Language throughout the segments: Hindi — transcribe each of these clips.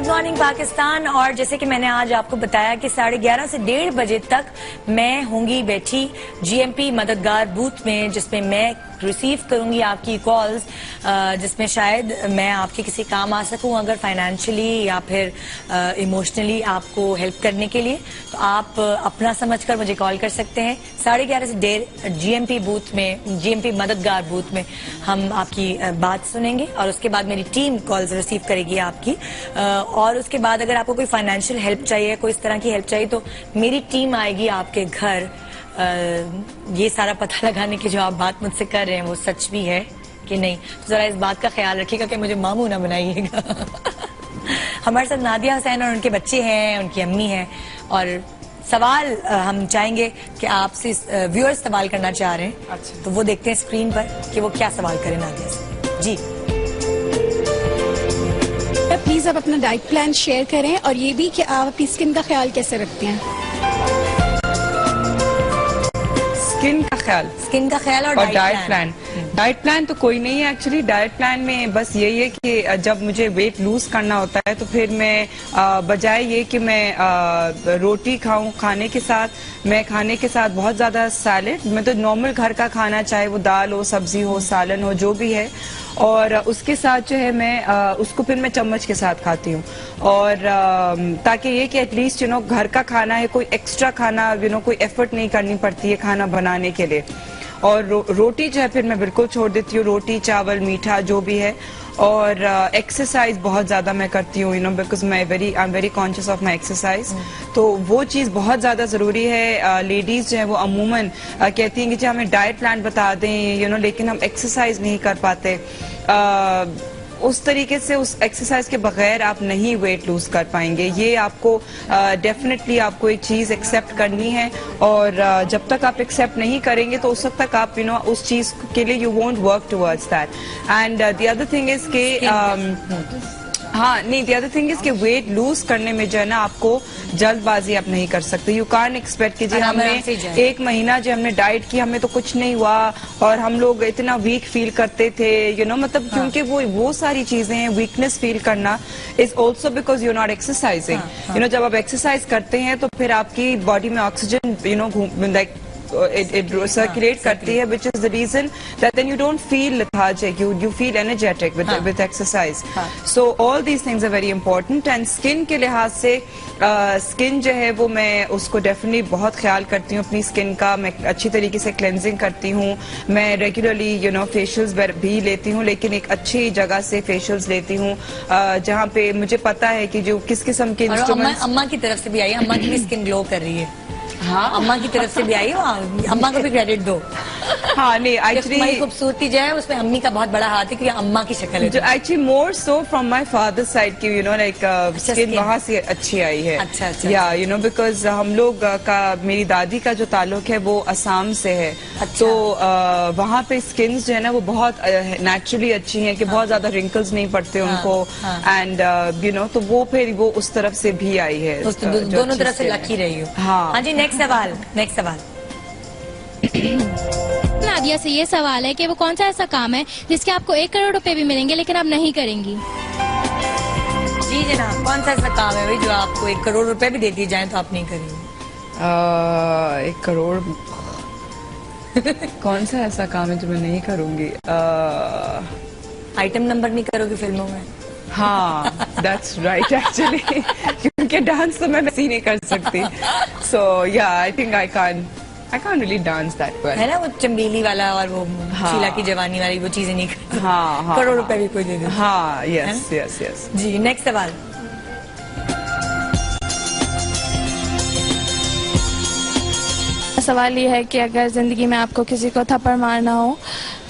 मॉर्निंग पाकिस्तान। और जैसे कि मैंने आज आपको बताया कि 11:30 से 1:30 बजे तक मैं होंगी बैठी जीएमपी मददगार बूथ में, जिसमें मैं रिसीव करूंगी आपकी कॉल्स, जिसमें शायद मैं आपके किसी काम आ सकूं, अगर फाइनेंशियली या फिर इमोशनली आपको हेल्प करने के लिए। तो आप अपना समझकर मुझे कॉल कर सकते हैं। 11:30 से 1:30 जीएमपी बूथ में, जीएमपी मददगार बूथ में हम आपकी बात सुनेंगे और उसके बाद मेरी टीम कॉल्स रिसीव करेगी आपकी। और उसके बाद अगर आपको कोई फाइनेंशियल हेल्प चाहिए, कोई इस तरह की हेल्प चाहिए, तो मेरी टीम आएगी आपके घर। ये सारा पता लगाने की जो आप बात मुझसे कर रहे हैं वो सच भी है कि नहीं, तो जरा इस बात का ख्याल रखिएगा कि मुझे मामू ना बनाइएगा। हमारे साथ नादिया हुसैन और उनके बच्चे हैं, उनकी अम्मी हैं, और सवाल हम चाहेंगे कि आपसे व्यूअर्स सवाल करना चाह रहे हैं। अच्छा। तो वो देखते हैं स्क्रीन पर कि वो क्या सवाल करें नादिया से। जी प्लीज आप अपना डाइट प्लान शेयर करें और ये भी कि आप अपनी स्किन का ख्याल कैसे रखते हैं। स्किन का ख्याल और डाइट प्लान। डाइट प्लान तो कोई नहीं है एक्चुअली। डाइट प्लान में बस यही है कि जब मुझे वेट लूज करना होता है तो फिर मैं बजाय ये कि मैं रोटी खाऊं, खाने के साथ बहुत ज्यादा सैलेड, मैं तो नॉर्मल घर का खाना, चाहे वो दाल हो, सब्जी हो, सालन हो, जो भी है, और उसके साथ जो है मैं उसको फिर मैं चम्मच के साथ खाती हूँ। और ताकि ये कि एटलीस्ट घर का खाना है, कोई एक्स्ट्रा खाना कोई एफर्ट नहीं करनी पड़ती है खाना बनाने के लिए। और रोटी जो है फिर मैं बिल्कुल छोड़ देती हूँ, रोटी, चावल, मीठा जो भी है। और एक्सरसाइज बहुत ज्यादा मैं करती हूँ, because I am very conscious of my exercise. तो वो चीज बहुत ज्यादा जरूरी है। लेडीज जो है वो अमूमन कहती हैं कि हमें डाइट प्लान बता दें, लेकिन हम एक्सरसाइज नहीं कर पाते। उस तरीके से उस एक्सरसाइज के बगैर आप नहीं वेट लूज कर पाएंगे। ये आपको डेफिनेटली आपको एक चीज एक्सेप्ट करनी है, और जब तक आप एक्सेप्ट नहीं करेंगे तो उस वक्त तक आप उस चीज के लिए you won't work towards that. And the other thing is के द अदर थिंग इज के वेट लूज करने में जो है ना, आपको जल्दबाजी आप नहीं कर सकते। यू कांट एक्सपेक्ट कि जी हमने 1 महीना जो हमने डाइट की, हमें तो कुछ नहीं हुआ और हम लोग इतना वीक फील करते थे, मतलब क्योंकि वो सारी चीजें हैं। वीकनेस फील करना is also because you not exercising. जब आप एक्सरसाइज करते हैं तो फिर आपकी बॉडी में ऑक्सीजन लाइक it circulate करती है, which is the reason that then you don't feel lethargic, you feel energetic with exercise. So all these things are very important. And skin के लिहाज से स्किन जो है वो मैं उसको डेफिनेटली बहुत ख्याल करती हूँ अपनी स्किन का। मैं अच्छी तरीके से क्लेंजिंग करती हूँ। मैं रेगुलरली फेशियल्स भी लेती हूँ, लेकिन एक अच्छी जगह से फेशियल्स लेती हूँ जहाँ पे मुझे पता है कि जो किस किस्म के इंस्ट्रूमेंट्स। अम्मा की तरफ से भी आई है, अम्मा की भी स्किन ग्लो कर रही है। हाँ, अम्मा की तरफ से भी आई हो, अम्मा को भी क्रेडिट दो। हाँ नहीं, एक्चुअली खूबसूरती जो है उसमें अम्मी का बहुत बड़ा हाथ है, क्योंकि अम्मा की शक्ल है। Actually more so from my father side की लाइक स्किन वहाँ से अच्छी आई है। अच्छा। या बिकॉज हम लोग का, मेरी दादी का जो ताल्लुक है वो असम से है। तो वहाँ पे स्किन जो है ना वो बहुत नेचुरली अच्छी है कि बहुत ज्यादा रिंकल्स नहीं पड़ते उनको। एंड तो वो फिर वो उस तरफ से भी आई है। दोनों तरफ से लकी रही हो। हाँ जी, नेक्स्ट सवाल। नादिया से ये सवाल है कि वो कौन सा ऐसा काम है जिसके आपको 1 करोड़ रुपए भी मिलेंगे लेकिन आप नहीं करेंगी। जी जनाब, कौन सा ऐसा काम है भाई जो आपको 1 करोड़ रुपए भी दे दिए जाए तो आप नहीं करेंगी? 1 करोड़ कौन सा ऐसा काम है जो मैं नहीं करूंगी? आइटम नंबर नहीं करोगी फिल्मों में? हाँ, that's right actually. क्योंकि डांस तो मैं वैसे ही नहीं कर सकती। So yeah, I think I can't really dance that well. है ना वो चंबेली वाला और वो शीला की जवानी वाली वो चीजें नहीं करती। हाँ, करोड़ रुपए भी कोई दे दे। हाँ, yes. जी, नेक्स्ट सवाल। सवाल ये है कि अगर जिंदगी में आपको किसी को थप्पड़ मारना हो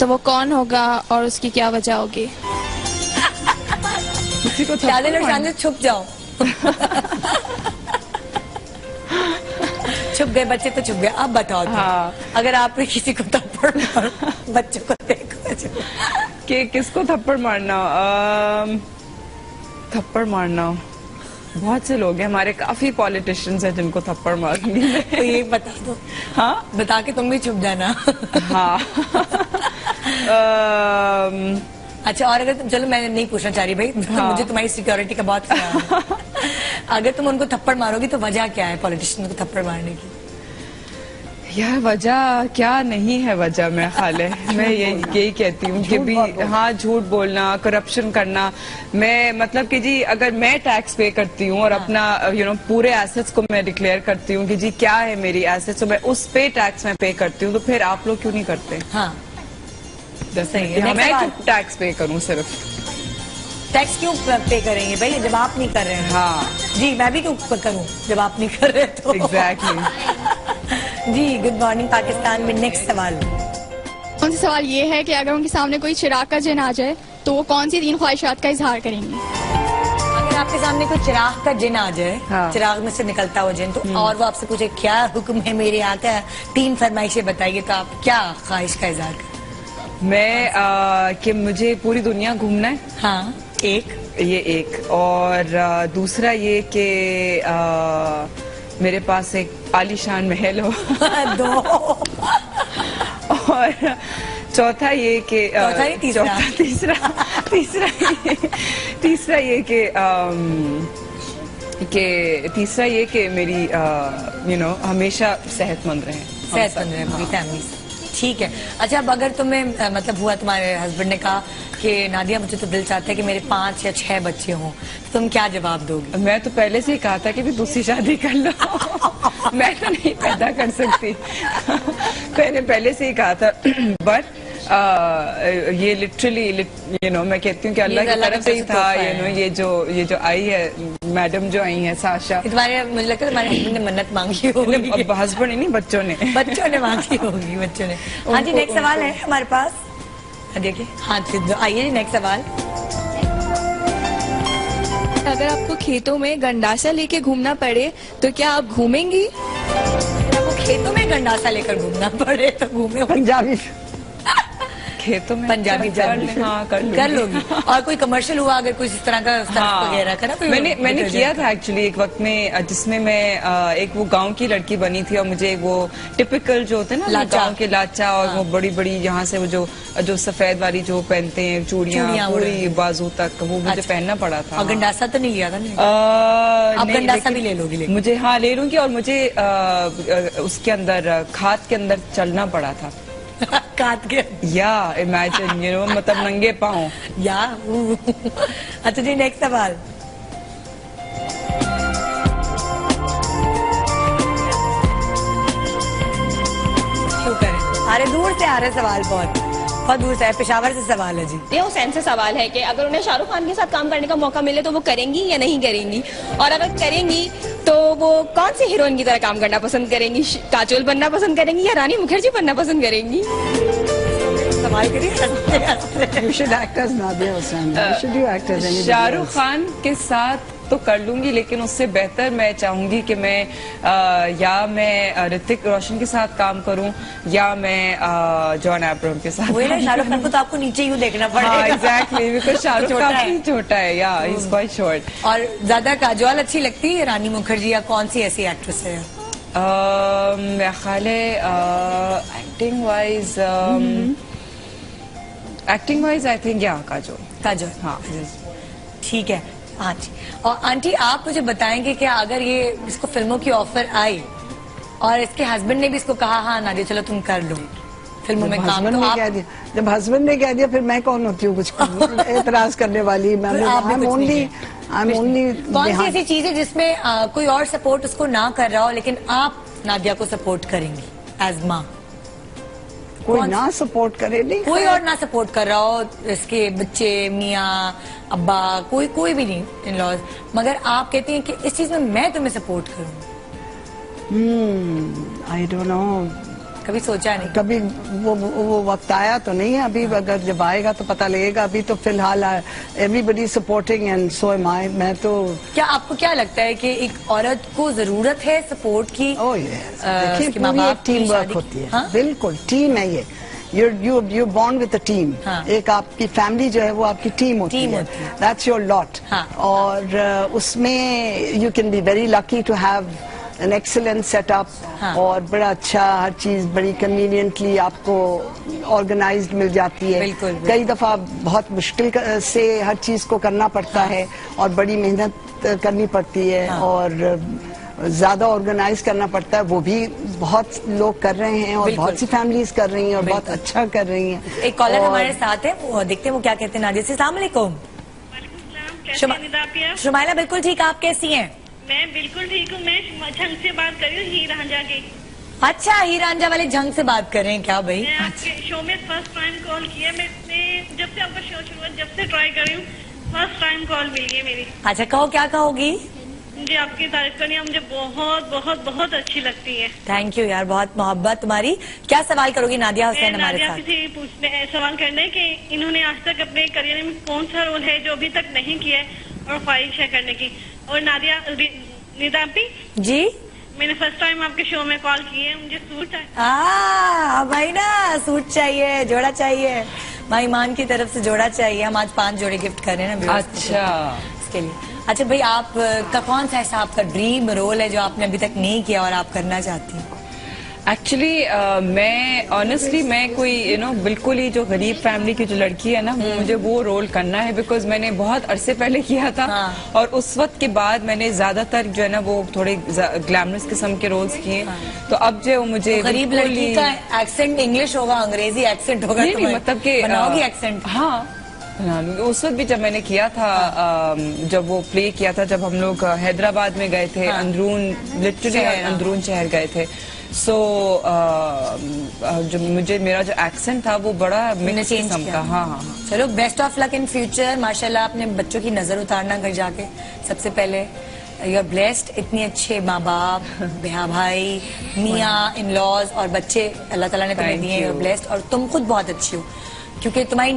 तो वो कौन होगा और उसकी क्या वजह होगी? छुप जाओ। छुप गए बच्चे तो छुप गए। अब बताओ अगर आपने किसी को थप्पड़ मारा, बच्चों को देखो कि किसको थप्पड़ मारना? थप्पड़ मारना बहुत से लोग हैं, हमारे काफी पॉलिटिशियंस हैं जिनको थप्पड़ मारनी है। तो ये बता दो। हाँ, बता के तुम भी छुप जाना। हाँ। अच्छा, और अगर चलो मैं नहीं पूछना चाह रही भाई, मुझे तुम्हारी सिक्योरिटी का बहुत ख्याल है। अगर तुम उनको थप्पड़ मारोगी तो वजह क्या है पॉलिटिशियन को थप्पड़ मारने की? यार वजह क्या नहीं है वजह, मैं ख्याल है मैं यही कहती हूँ कि भी हाँ, झूठ बोलना, करप्शन करना। मैं मतलब कि जी अगर मैं टैक्स पे करती हूँ और अपना पूरे एसेट्स को मैं डिक्लेयर करती हूँ कि जी क्या है मेरी एसेट्स, तो मैं उस पे टैक्स में पे करती हूँ, तो फिर आप लोग क्यों नहीं करते? हाँ सही है, मैं क्यों टैक्स पे करूँ? सिर्फ टैक्स क्यों पे करेंगे भाई जब आप नहीं कर रहे हैं? हाँ जी, मैं भी क्यों करूँ जब आप नहीं कर रहे तो? एग्जैक्टली। जी, गुड मॉर्निंग पाकिस्तान में नेक्स्ट सवाल। कौन सा सवाल ये है कि अगर उनके सामने कोई चिराग का जिन आ जाए तो वो कौन सी 3 ख्वाहिशात का इजहार करेंगे? अगर आपके सामने कोई चिराग का जिन आ जाए, हाँ। चिराग में से निकलता हुआ जिन, तो और वो आपसे पूछे क्या हुक्म है मेरे आका, 3 फरमाइशें बताइए, तो आप क्या ख्वाहिश का इजहार करें? मैं कि मुझे पूरी दुनिया घूमना है। हाँ, एक और दूसरा ये कि मेरे पास एक आलीशान महल हो। 2 और चौथा ये कि तीसरा ये कि मेरी हमेशा सेहतमंद रहे पूरी फैमिली। ठीक है। अच्छा, अब अगर तुम्हें मतलब हुआ, तुम्हारे हस्बैंड ने कहा कि नादिया मुझे तो दिल चाहता है कि मेरे 5 या 6 बच्चे हों, तो तुम क्या जवाब दोगे? मैं तो पहले से ही कहा था कि भी दूसरी शादी कर लो। मैं तो नहीं पैदा कर सकती। मैंने पहले से ही कहा था। बट ये लिटरली मैं कहती हूँ कि अल्लाह की तरफ से ही था। ये जो आई है मैडम, जो आई है साशा, तुम्हारे, मुझे लगता है तुम्हारे हस्बैंड ने मन्नत मांगी होगी। हस्बैंड नहीं, बच्चों ने मांगी होगी, बच्चों ने। हाँ जी, नेक्स्ट सवाल है हमारे पास, देखिए। हाँ आइए जी, नेक्स्ट सवाल। अगर आपको खेतों में गंडासा लेके घूमना पड़े तो क्या आप घूमेंगी? अगर आपको खेतों में गंडासा लेकर घूमना पड़े तो घूमे? पंजाबी खेतों में पंजाबी कर लोगी। और कोई कमर्शियल हुआ अगर कुछ इस तरह का वगैरह करा? मैंने किया था एक्चुअली एक वक्त में, जिसमें मैं एक वो गांव की लड़की बनी थी और मुझे वो टिपिकल जो होते हैं ना गांव के लाचा, और वो बड़ी बड़ी यहाँ से वो जो सफेद वाली जो पहनते हैं चूड़ियाँ पूरी बाजू तक, वो मुझे पहनना पड़ा था। और गंडासा तो नहीं लिया था? अब गंडासा भी ले लोगी? मुझे हाँ ले लूंगी, और मुझे उसके अंदर खाद के अंदर चलना पड़ा था। काट के या इमेजिन मतलब नंगे पाँव या। अच्छा जी, नेक्स्ट सवाल। क्यों करें? अरे दूर से आ रहे सवाल, बहुत दूर से है, पेशावर से सवाल है जी। ये हुसैन से सवाल है कि अगर उन्हें शाहरुख खान के साथ काम करने का मौका मिले तो वो करेंगी या नहीं करेंगी, और अगर करेंगी तो वो कौन सी हीरोइन की तरह काम करना पसंद करेंगी? काजोल बनना पसंद करेंगी या रानी मुखर्जी बनना पसंद करेंगी? सवाल करिए। शाहरुख खान के साथ तो कर लूंगी, लेकिन उससे बेहतर मैं चाहूंगी कि मैं ऋतिक रोशन के साथ काम करूं, या मैं जॉन अब्राहम के साथ। वही ना, शाहरुख खान को तो आपको नीचे यूँ देखना पड़ेगा। एग्जैक्टली, बिकॉज शाहरुख काफी छोटा है, या ही इज क्वाइट शॉर्ट। और ज्यादा काजोल अच्छी लगती है, रानी मुखर्जी, या कौन सी ऐसी एक्ट्रेस है? मेरा ख्याल है acting wise I think Kajol. हाँ ठीक है। हाँ जी। और आंटी, आप मुझे बताएंगे कि अगर ये इसको फिल्मों की ऑफर आई और इसके हस्बैंड ने भी इसको कहा हाँ नादिया चलो तुम कर लो फिल्मों में काम, तो आप... जब हस्बैंड ने कह दिया फिर मैं कौन होती हूँ कुछ एतराज करने वाली? कौन सी ऐसी चीज है जिसमें कोई और सपोर्ट उसको ना कर रहा हो लेकिन आप नादिया को सपोर्ट करेंगी एज माँ? कोई ना सपोर्ट करे, नहीं कोई और ना सपोर्ट कर रहा हो, इसके बच्चे, मियाँ, अब्बा, कोई भी नहीं, इन लॉज, मगर आप कहती हैं कि इस चीज में मैं तुम्हें सपोर्ट करूंगी। आई डोंट नो, कभी सोचा नहीं? कभी वो वक्त आया तो नहीं है अभी। अगर जब आएगा तो पता लगेगा। अभी तो फिलहाल everybody supporting and so am I. मैं तो क्या, आपको क्या लगता है कि एक औरत को जरूरत है सपोर्ट की? देखिए, पूरी एक टीम वर्क होती है। बिल्कुल टीम है ये। you're born with a team। एक आपकी फैमिली जो है वो आपकी टीम होती है। That's your lot। और उसमें you can be very lucky to have an excellent setup, और बड़ा अच्छा हर चीज बड़ी कन्वीनियंटली आपको ऑर्गेनाइज्ड मिल जाती है। बिल्कुल। कई दफा बहुत मुश्किल से हर चीज को करना पड़ता है और बड़ी मेहनत करनी पड़ती है, और ज्यादा ऑर्गेनाइज करना पड़ता है, वो भी बहुत लोग कर रहे हैं और बहुत सी फैमिलीज कर रही हैं और बहुत अच्छा कर रही हैं। एक कॉलर हमारे साथ है, वो देखते हैं वो क्या कहते हैं। नादिया से अस्सलाम वालेकुम। शुमाइला बिल्कुल ठीक, आप कैसी हैं? मैं बिल्कुल ठीक हूँ। मैं झंग से बात कर रही हूँ, हीर रांझा की। अच्छा, हीर रांझा वाले झंग से बात कर रहे हैं क्या भाई? मैं आपके शो में फर्स्ट टाइम कॉल किया। मैं जब से आपका शो शुरू हुआ, जब से ट्राई कर रही हूँ, फर्स्ट टाइम कॉल मिल गई मेरी। अच्छा, कहो क्या कहोगी? मुझे आपकी तारीफ करनी मुझे बहुत बहुत बहुत अच्छी लगती है। थैंक यू यार, बहुत मोहब्बत तुम्हारी। क्या सवाल करोगी नादिया हुसैन हमारे साथ? किसी पूछने सवाल करना है कि इन्होंने आज तक अपने करियर में कौन सा रोल है जो अभी तक नहीं किया है और ख्वाहिश है करने की। और नादिया निदापी जी, मैंने फर्स्ट टाइम आपके शो में कॉल की है। मुझे सूट है भाई ना, सूट चाहिए, जोड़ा चाहिए, भाई मान की तरफ से जोड़ा चाहिए। हम आज 5 जोड़े गिफ्ट कर रहे हैं ना। अच्छा, इसके लिए। अच्छा भाई, आप का कौन सा ऐसा आपका ड्रीम रोल है जो आपने अभी तक नहीं किया और आप करना चाहती हैं? एक्चुअली मैं ऑनेस्टली मैं कोई बिल्कुल ही जो गरीब फैमिली की जो लड़की है ना, मुझे वो रोल करना है, बिकॉज मैंने बहुत अरसे पहले किया था। और उस वक्त के बाद मैंने ज्यादातर जो है ना वो थोड़े ग्लैमरस किस्म के रोल्स किए। तो अब जो मुझे गरीब लड़की का एक्सेंट इंग्लिश होगा, अंग्रेजी एक्सेंट होगा? नहीं, मतलब कि बनाओगी एक्सेंट? हाँ, उस वक्त भी जब मैंने किया था, जब वो प्ले किया था, जब हम लोग हैदराबाद में गए थे, अंदरून, लिटरली अंदरून शहर गए थे। सो जो मेरा जो एक्सेंट था वो बड़ा मिक्स किस्म का। हाँ, चलो, best of luck in future. माशाल्लाह, आपने बच्चों की नजर उतारना घर जाके। सबसे पहले यू आर ब्लेस्ड, इतने अच्छे माँ बाप, बिहा भाई, मियाँ, इन लॉज और बच्चे अल्लाह ताला ने तुम्हें दिए। यू आर ब्लेस्ड, और तुम खुद बहुत अच्छी हो क्योंकि तुम्हारी